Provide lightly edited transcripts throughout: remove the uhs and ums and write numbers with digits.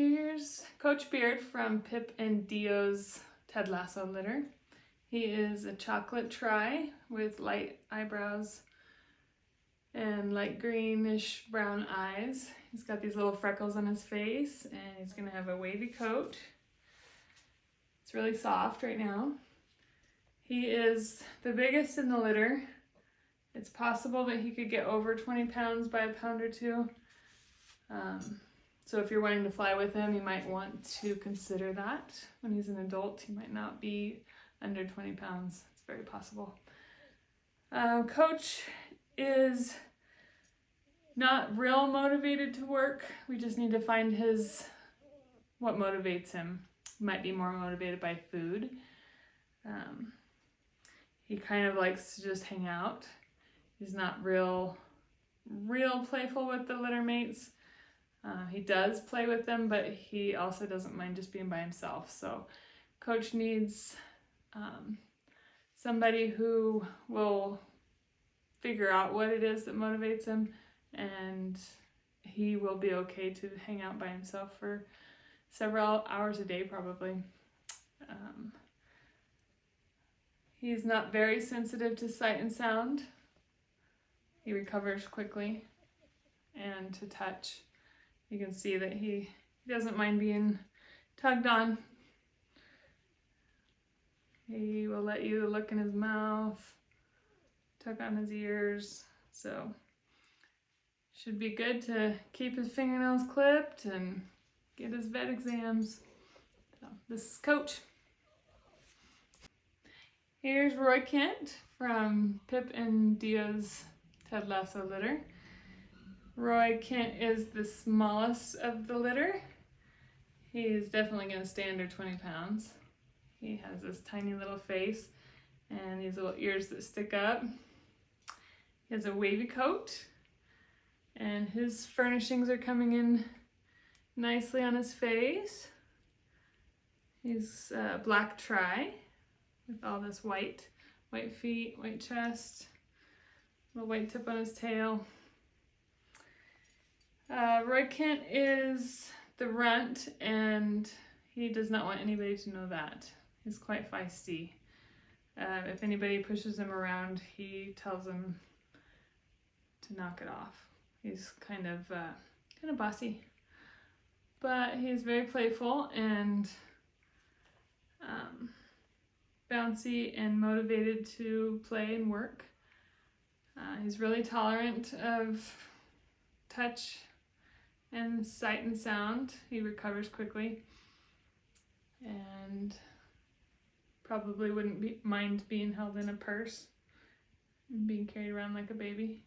Here's Coach Beard from Pippin Dio's Ted Lasso Litter. He is a chocolate tri with light eyebrows and light greenish brown eyes. He's got these little freckles on his face and he's gonna have a wavy coat. It's really soft right now. He is the biggest in the litter. It's possible that he could get over 20 pounds by a pound or two. So if you're wanting to fly with him, you might want to consider that. When he's an adult, he might not be under 20 pounds. It's very possible. Coach is not real motivated to work. We just need to find what motivates him. He might be more motivated by food. He kind of likes to just hang out. He's not real playful with the litter mates. He does play with them, but he also doesn't mind just being by himself. So Coach needs somebody who will figure out what it is that motivates him, and he will be okay to hang out by himself for several hours a day probably. He's not very sensitive to sight and sound. He recovers quickly, and to touch. You can see that he doesn't mind being tugged on. He will let you look in his mouth, tug on his ears. So should be good to keep his fingernails clipped and get his vet exams. So this is Coach. Here's Roy Kent from Pippin Dio's Ted Lasso Litter. Roy Kent is the smallest of the litter. He's definitely going to stay under 20 pounds. He has this tiny little face and these little ears that stick up. He has a wavy coat and his furnishings are coming in nicely on his face. He's black tri with all this white feet, white chest, little white tip on his tail. Roy Kent is the runt and he does not want anybody to know that. He's quite feisty. If anybody pushes him around, he tells them to knock it off. He's kind of bossy, but he's very playful and bouncy and motivated to play and work. He's really tolerant of touch and sight and sound. He recovers quickly and probably wouldn't mind being held in a purse and being carried around like a baby.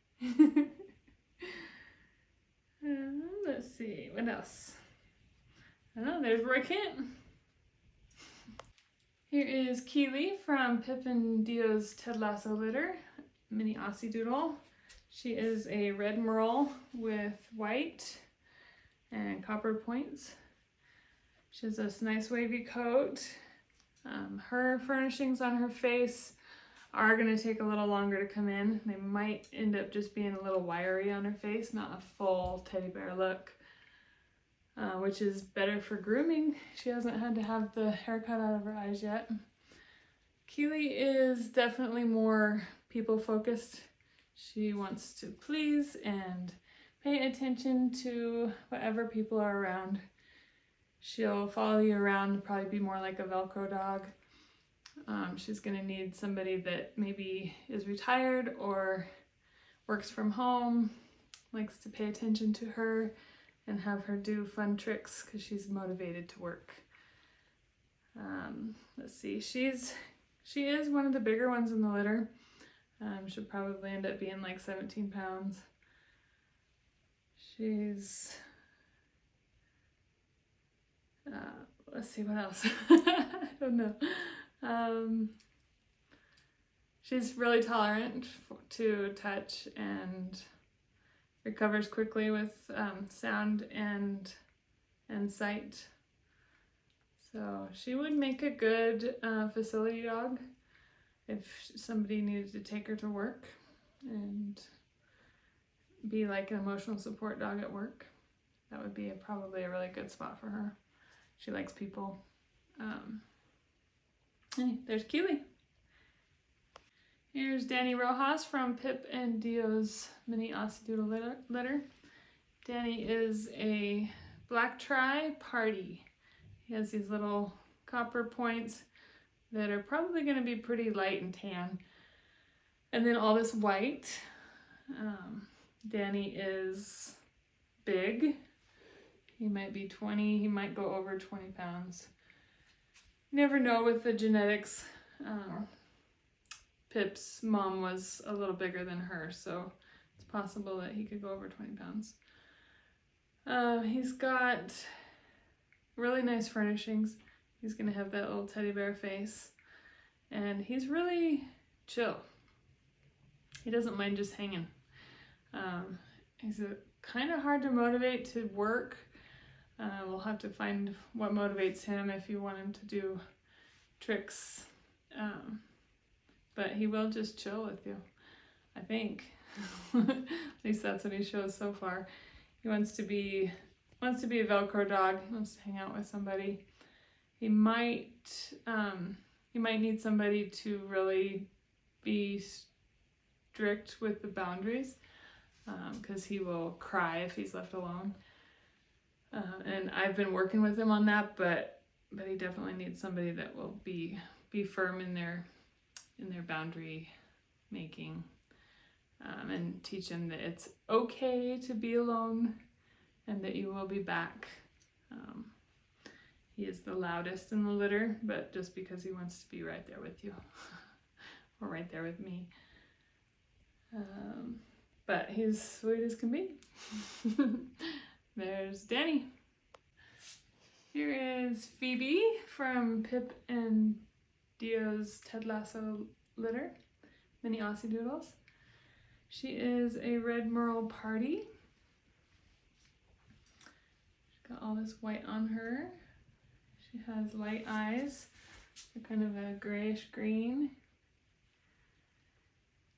Let's see, what else? Oh, there's Roy Kent. Here is Keely from Pippin Dio's Ted Lasso Litter, mini Aussie Doodle. She is a red merle with white and copper points. She has this nice wavy coat. Her furnishings on her face are going to take a little longer to come in. They might end up just being a little wiry on her face, not a full teddy bear look, which is better for grooming. She hasn't had to have the haircut out of her eyes yet. Keely is definitely more people focused. She wants to please and pay attention to whatever people are around. She'll follow you around, probably be more like a Velcro dog. She's going to need somebody that maybe is retired or works from home, likes to pay attention to her and have her do fun tricks because she's motivated to work. Let's see, she is one of the bigger ones in the litter. She'll probably end up being like 17 pounds. She's, let's see what else. I don't know. She's really tolerant to touch and recovers quickly with sound and sight. So she would make a good facility dog if somebody needed to take her to work and be like an emotional support dog at work. that would be probably a really good spot for her. She likes people. There's Keely. Here's Danny Rojas from Pippin Dio's mini Aussie Doodle litter. Danny is a black tri-party. He has these little copper points that are probably going to be pretty light and tan. And then all this white. Danny is big. He might be 20, he might go over 20 pounds. You never know with the genetics. Pip's mom was a little bigger than her, so it's possible that he could go over 20 pounds. He's got really nice furnishings. He's gonna have that little teddy bear face, and he's really chill. He doesn't mind just hanging. He's kind of hard to motivate to work. We'll have to find what motivates him if you want him to do tricks. But he will just chill with you, I think. At least that's what he shows so far. He wants to be a Velcro dog. He wants to hang out with somebody. He might need somebody to really be strict with the boundaries, because he will cry if he's left alone. And I've been working with him on that, but he definitely needs somebody that will be firm in their boundary making, and teach him that it's okay to be alone and that you will be back. He is the loudest in the litter, but just because he wants to be right there with you or right there with me. But he's sweet as can be. There's Danny. Here is Phoebe from Pippin Dio's Lasso Litter, mini Aussie Doodles. She is a red merle party. She's got all this white on her. She has light eyes. They're kind of a grayish green.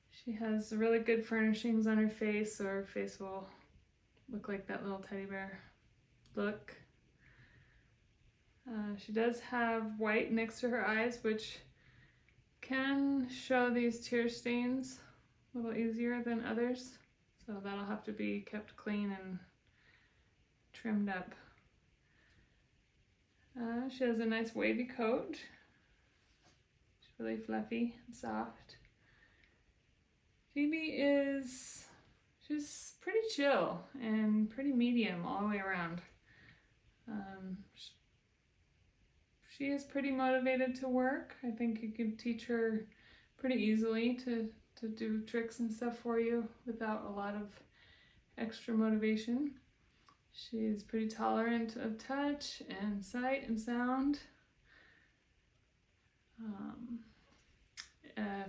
She has really good furnishings on her face, so her face will look like that little teddy bear look. She does have white next to her eyes, which can show these tear stains a little easier than others. So that'll have to be kept clean and trimmed up. She has a nice wavy coat. It's really fluffy and soft. Phoebe she's pretty chill and pretty medium all the way around. She is pretty motivated to work. I think you can teach her pretty easily to do tricks and stuff for you without a lot of extra motivation. She's pretty tolerant of touch and sight and sound.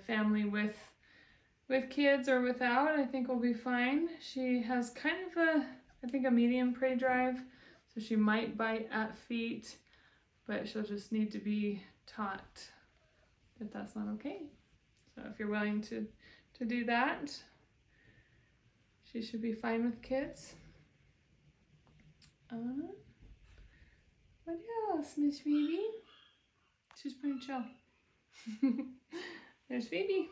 Family with kids or without, I think will be fine. She has kind of a medium prey drive, so she might bite at feet, but she'll just need to be taught that that's not okay. So if you're willing to do that, she should be fine with kids. What else, Miss Phoebe? She's pretty chill. There's Phoebe.